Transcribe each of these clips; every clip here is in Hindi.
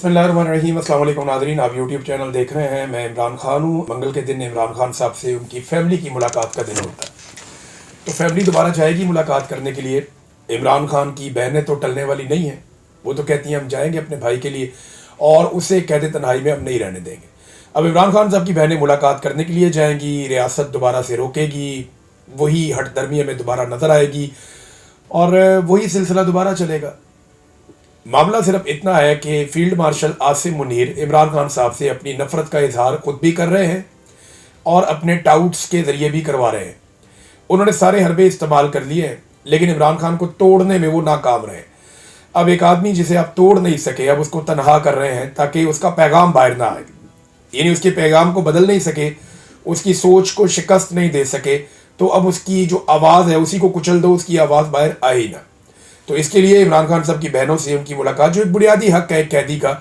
बिस्मिल्लाहिर्रहमानिर्रहीम। अस्सलाम वालेकुम नाज़रीन, आप यूट्यूब चैनल देख रहे हैं। मैं इमरान खान हूँ। मंगल के दिन इमरान खान साहब से उनकी फैमिली की मुलाकात का दिन होता है, तो फैमिली दोबारा जाएगी मुलाकात करने के लिए। इमरान खान की बहनें तो टलने वाली नहीं हैं, वो तो कहती हैं हम जाएंगे अपने भाई के लिए और उसे कैद तन्हाई में हम नहीं रहने देंगे। अब इमरान खान साहब की बहनें मुलाकात करने के लिए जाएंगी, रियासत दोबारा से रोकेगी, वही हठधर्मी हमें दोबारा नज़र आएगी और वही सिलसिला दोबारा चलेगा। मामला सिर्फ इतना है कि फील्ड मार्शल आसिम मुनीर इमरान खान साहब से अपनी नफरत का इजहार खुद भी कर रहे हैं और अपने टाउट्स के ज़रिए भी करवा रहे हैं। उन्होंने सारे हरबे इस्तेमाल कर लिए हैं, लेकिन इमरान खान को तोड़ने में वो नाकाम रहे। अब एक आदमी जिसे आप तोड़ नहीं सके, अब उसको तनहा कर रहे हैं ताकि उसका पैगाम बाहर ना आए, यानी उसके पैगाम को बदल नहीं सके, उसकी सोच को शिकस्त नहीं दे सके, तो अब उसकी जो आवाज़ है उसी को कुचल दो, उसकी आवाज़ बाहर आए ही ना। तो इसके लिए इमरान खान साहब की बहनों से उनकी मुलाकात, जो एक बुनियादी हक है एक कैदी का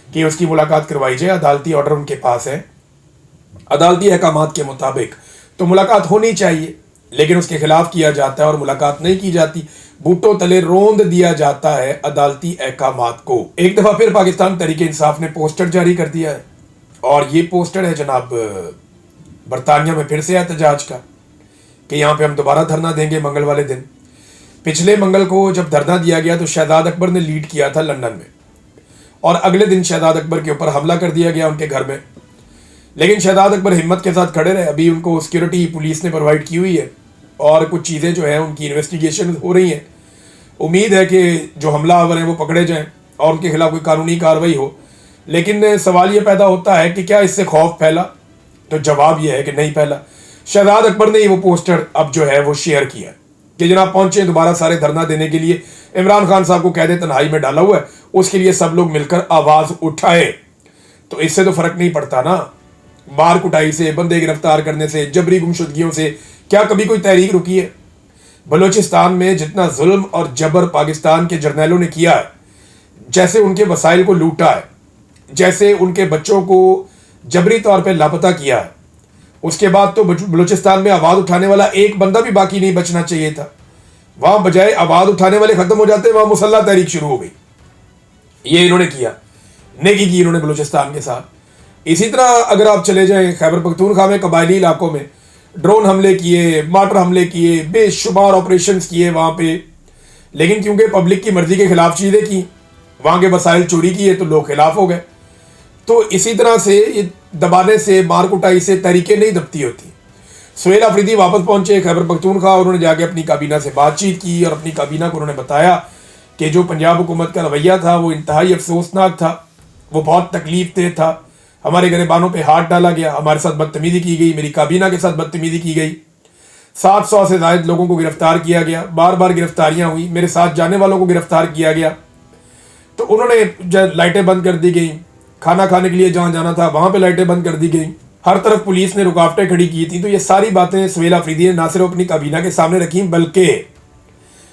कि उसकी मुलाकात करवाई जाए, अदालती ऑर्डर उनके पास है, अदालती अहकामात के मुताबिक तो मुलाकात होनी चाहिए, लेकिन उसके खिलाफ किया जाता है और मुलाकात नहीं की जाती। बूटों तले रोंद दिया जाता है अदालती अहकामात को। एक दफ़ा फिर पाकिस्तान तहरीक इंसाफ ने पोस्टर जारी कर दिया है और ये पोस्टर है जनाब बरतानिया में फिर से एहतजाज का कि यहाँ पे हम दोबारा धरना देंगे मंगल वाले दिन। पिछले मंगल को जब धरना दिया गया तो शहजाद अकबर ने लीड किया था लंदन में, और अगले दिन शहजाद अकबर के ऊपर हमला कर दिया गया उनके घर में। लेकिन शहजाद अकबर हिम्मत के साथ खड़े रहे। अभी उनको सिक्योरिटी पुलिस ने प्रोवाइड की हुई है और कुछ चीज़ें जो है उनकी इन्वेस्टिगेशन हो रही हैं। उम्मीद है कि जो हमलावर हैं वो पकड़े जाएं और उनके खिलाफ कोई कानूनी कार्रवाई हो। लेकिन सवाल ये पैदा होता है कि क्या इससे खौफ फैला? तो जवाब यह है कि नहीं फैला। शहजाद अकबर ने वो पोस्टर अब जो है वो शेयर किया कि जनाब पहुंचे दोबारा सारे धरना देने के लिए, इमरान खान साहब को कैद तन्हाई में डाला हुआ है, उसके लिए सब लोग मिलकर आवाज़ उठाए। तो इससे तो फर्क नहीं पड़ता ना, मार कुटाई से, बंदे गिरफ्तार करने से, जबरी गुमशुदगियों से क्या कभी कोई तहरीक रुकी है? बलूचिस्तान में जितना जुल्म और जबर पाकिस्तान के जर्नैलों ने किया है, जैसे उनके वसाइल को लूटा है, जैसे उनके बच्चों को जबरी तौर पर लापता किया है, उसके बाद तो बलूचिस्तान में आवाज़ उठाने वाला एक बंदा भी बाकी नहीं बचना चाहिए था। वहां बजाय आवाज़ उठाने वाले खत्म हो जाते, वहां मुसल्ला तहरीक शुरू हो गई। ये इन्होंने किया, नेकी की इन्होंने बलूचिस्तान के साथ। इसी तरह अगर आप चले जाएं खैबर पख्तूनख्वा में कबायली इलाकों में ड्रोन हमले किए, मार्टर हमले किए, बेशुमार ऑपरेशन किए वहां पे, लेकिन क्योंकि पब्लिक की मर्जी के खिलाफ चीज़ें की, वहां के वसाइल चोरी किए तो लोग खिलाफ हो गए। तो इसी तरह से ये दबाने से, मार कुटाई से तहरीकें नहीं दबती होती। सुहेल अफरीदी वापस पहुंचे खैबर पख्तूनख्वा, उन्होंने जाके अपनी काबीना से बातचीत की और अपनी काबीना को उन्होंने बताया कि जो पंजाब हुकूमत का रवैया था वो इंतहाई अफसोसनाक था, वो बहुत तकलीफ दे था। हमारे गिरबानों पे हाथ डाला गया, हमारे साथ बदतमीजी की गई, मेरी काबीना के साथ बदतमीजी की गई, 700 से ज़ायद लोगों को गिरफ्तार किया गया, बार बार गिरफ्तारियाँ हुई, मेरे साथ जाने वालों को गिरफ्तार किया गया। तो उन्होंने लाइटें बंद कर दी गई, खाना खाने के लिए जहाँ जाना था वहाँ पे लाइटें बंद कर दी गई, हर तरफ पुलिस ने रुकावटें खड़ी की थी। तो ये सारी बातें सुहेल अफरीदी ने ना सिर्फ अपनी काबीना के सामने रखी, बल्कि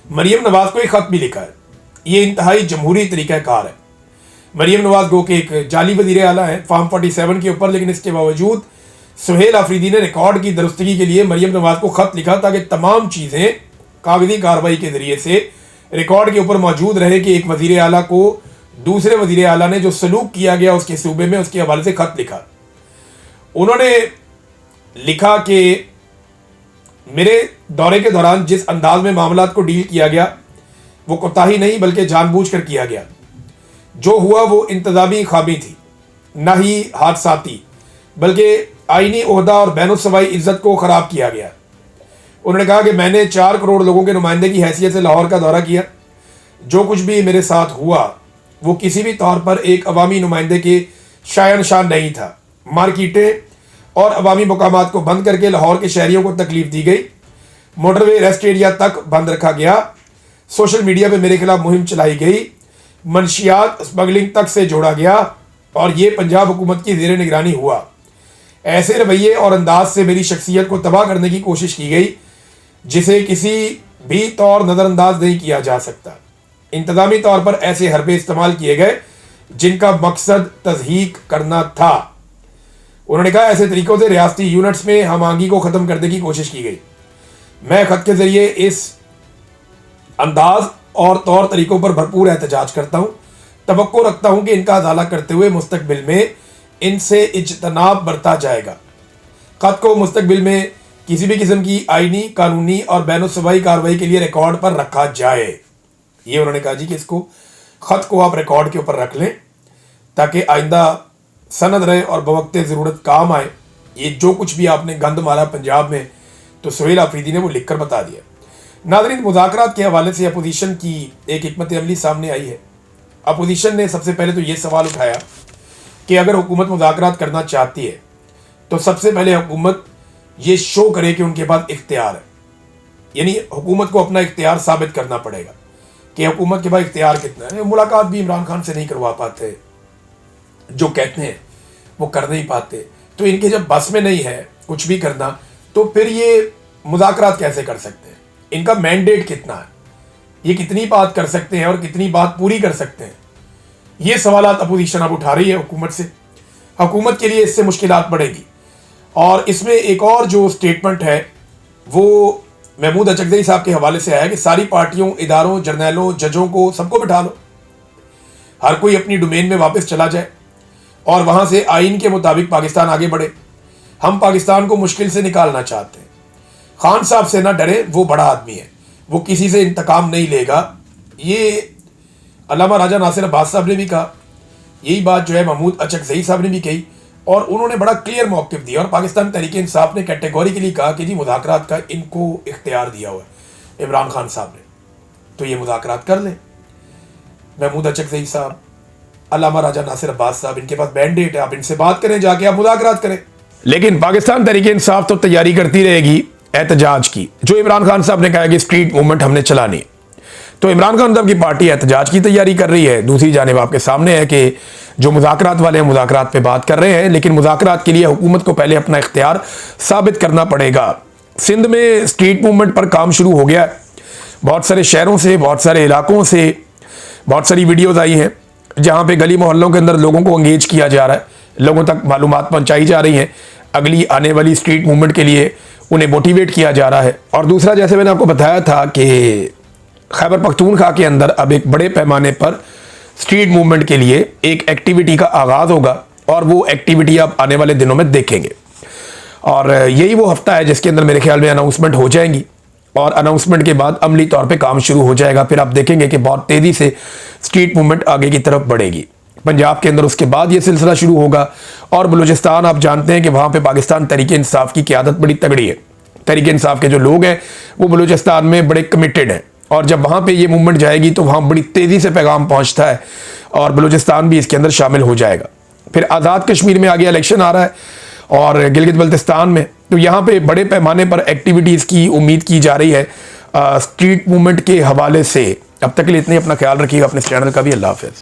मरीम नवाज को एक ख़त भी लिखा है। ये इंतहाई जमहूरी तरीक़ाकार है। मरीम नवाज गो के एक जाली वज़ीर आला है फॉर्म 47 के ऊपर, लेकिन इसके बावजूद सुहेल अफरीदी ने रिकॉर्ड की दुरुस्तगी के लिए मरीम नवाज को ख़त लिखा ताकि तमाम चीज़ें कागजी कार्रवाई के ज़रिए से रिकॉर्ड के ऊपर मौजूद रहे कि एक वज़ीर आला को दूसरे वज़ीर आला ने जो सलूक किया गया उसके सूबे में, उसके हवाले से ख़त लिखा। उन्होंने लिखा कि मेरे दौरे के दौरान जिस अंदाज में मामलात को डील किया गया वो कोताही नहीं बल्कि जानबूझकर किया गया। जो हुआ वो इंतज़ामी खामी थी, ना ही हादसाती, बल्कि आईनी ओहदा और बैनुस्सवाई इज़्ज़त को ख़राब किया गया। उन्होंने कहा कि मैंने 4 करोड़ लोगों के नुमाइंदे की हैसियत से लाहौर का दौरा किया। जो कुछ भी मेरे साथ हुआ वो किसी भी तौर पर एक अवामी नुमाइंदे के शायन शान नहीं था। मार्केटें और अवामी मकामात को बंद करके लाहौर के शहरियों को तकलीफ दी गई। मोटरवे रेस्ट एरिया तक बंद रखा गया। सोशल मीडिया पे मेरे खिलाफ मुहिम चलाई गई। मनशियात स्मगलिंग तक से जोड़ा गया और ये पंजाब हुकूमत की ज़ेर निगरानी हुआ। ऐसे रवैये और अंदाज से मेरी शख्सियत को तबाह करने की कोशिश की गई जिसे किसी भी तौर नज़रअंदाज नहीं किया जा सकता। इंतज़ामी तौर पर ऐसे हरबे इस्तेमाल किए गए जिनका मकसद तज़हीक करना था। उन्होंने कहा ऐसे तरीक़ों से रियासती यूनिट्स में हम आहंगी को ख़त्म करने की कोशिश की गई। मैं ख़त के ज़रिए इस अंदाज और तौर तरीक़ों पर भरपूर एहतजाज करता हूँ। तवक्को रखता हूं कि इनका अजाला करते हुए मुस्तकबिल में इनसे इज्तनाब बरता जाएगा। खत को मुस्तकबिल में किसी भी किस्म की आईनी, कानूनी और बैनुसबाई कार्रवाई के लिए रिकॉर्ड पर रखा जाए। ये उन्होंने कहा जी कि इसको खत को आप रिकॉर्ड के ऊपर रख लें ताकि आइंदा सनद रहे और बवक्ते ज़रूरत काम आए। ये जो कुछ भी आपने गंद मारा पंजाब में, तो सुहेल आफरीदी ने वो लिख कर बता दिया। नाज़रीन, मुज़ाकरात के हवाले से अपोजिशन की एक हिकमत अमली सामने आई है। अपोजिशन ने सबसे पहले तो ये सवाल उठाया कि अगर हुकूमत मुज़ाकरात करना चाहती है तो सबसे पहले हुकूमत ये शो करे कि उनके पास इख्तियार है, यानी हुकूमत को अपना इख्तियार साबित करना पड़ेगा कि हुकूमत के पास इख्तियार कितना है। मुलाकात भी इमरान खान से नहीं करवा पाते, जो कहते हैं वो कर नहीं पाते, तो इनके जब बस में नहीं है कुछ भी करना तो फिर ये मुज़ाकरात कैसे कर सकते हैं? इनका मैंडेट कितना है, ये कितनी बात कर सकते हैं और कितनी बात पूरी कर सकते हैं? ये सवाल अपोजिशन अब उठा रही है हुकूमत से। हुकूमत के लिए इससे मुश्किलात बढ़ेगी। और इसमें एक और जो स्टेटमेंट है वो महमूद अचकज़ई साहब के हवाले से आया कि सारी पार्टियों, इदारों, जर्नैलों, जजों को सबको बिठा लो, हर कोई अपनी डोमेन में वापस चला जाए और वहाँ से आइन के मुताबिक पाकिस्तान आगे बढ़े। हम पाकिस्तान को मुश्किल से निकालना चाहते हैं। खान साहब से ना डरे, वो बड़ा आदमी है, वो किसी से इंतकाम नहीं लेगा। ये अल्लामा राजा नासिर अब्बास साहब ने भी कहा, यही बात जो है महमूद अचकज़ई साहब ने भी कही और उन्होंने बड़ा क्लियर मौक़िफ़ दिया। और पाकिस्तान तहरीक इंसाफ ने कैटेगोरिकली कहा कि जी मुज़ाकरात का इनको इख्तियार दिया हुआ है इमरान खान साहब ने, तो ये मुज़ाकरात कर लें। महमूद अचकज़ई साहब, अल्लामा राजा नासिर अब्बास साहब, इनके पास मैंडेट है, आप इनसे बात करें, जाके आप मुज़ाकरात करें। लेकिन पाकिस्तान तहरीक इंसाफ तो तैयारी करती रहेगी एहतजाज की। जो इमरान खान साहब ने कहा कि स्ट्रीट मूवमेंट हमने चलानी, तो इमरान खान साहब की पार्टी एहतजाज की तैयारी कर रही है। दूसरी जानिब आपके सामने है कि जो मुज़ाकरात वाले हैं मुज़ाकरात पे बात कर रहे हैं, लेकिन मुज़ाकरात के लिए हुकूमत को पहले अपना इख्तियार साबित करना पड़ेगा। सिंध में स्ट्रीट मूवमेंट पर काम शुरू हो गया है। बहुत सारे शहरों से, बहुत सारे इलाकों से बहुत सारी वीडियोज़ आई हैं जहाँ पे गली मोहल्लों के अंदर लोगों को एंगेज किया जा रहा है, लोगों तक मालूमात पहुँचाई जा रही हैं, अगली आने वाली स्ट्रीट मूवमेंट के लिए उन्हें मोटिवेट किया जा रहा है। और दूसरा, जैसे मैंने आपको बताया था कि खैबर पख्तूनख्वा के अंदर अब एक बड़े पैमाने पर स्ट्रीट मूवमेंट के लिए एक एक्टिविटी का आगाज़ होगा और वो एक्टिविटी आप आने वाले दिनों में देखेंगे। और यही वो हफ्ता है जिसके अंदर मेरे ख्याल में अनाउंसमेंट हो जाएंगी और अनाउंसमेंट के बाद अमली तौर पे काम शुरू हो जाएगा। फिर आप देखेंगे कि बहुत तेज़ी से स्ट्रीट मूवमेंट आगे की तरफ बढ़ेगी। पंजाब के अंदर उसके बाद ये सिलसिला शुरू होगा और बलूचिस्तान, आप जानते हैं कि वहाँ पे पाकिस्तान तहरीक इंसाफ की क़यादत बड़ी तगड़ी है। तहरीक इंसाफ के जो लोग हैं वो बलूचिस्तान में बड़े कमिटेड हैं और जब वहाँ पे ये मूवमेंट जाएगी तो वहाँ बड़ी तेज़ी से पैगाम पहुँचता है और बलूचिस्तान भी इसके अंदर शामिल हो जाएगा। फिर आज़ाद कश्मीर में आगे इलेक्शन आ रहा है और गिलगित बल्तिस्तान में, तो यहाँ पे बड़े पैमाने पर एक्टिविटीज़ की उम्मीद की जा रही है स्ट्रीट मूवमेंट के हवाले से। अब तक के लिए इतने, अपना ख्याल रखिएगा, अपने चैनल का भी। अल्लाह हाफ़िज़।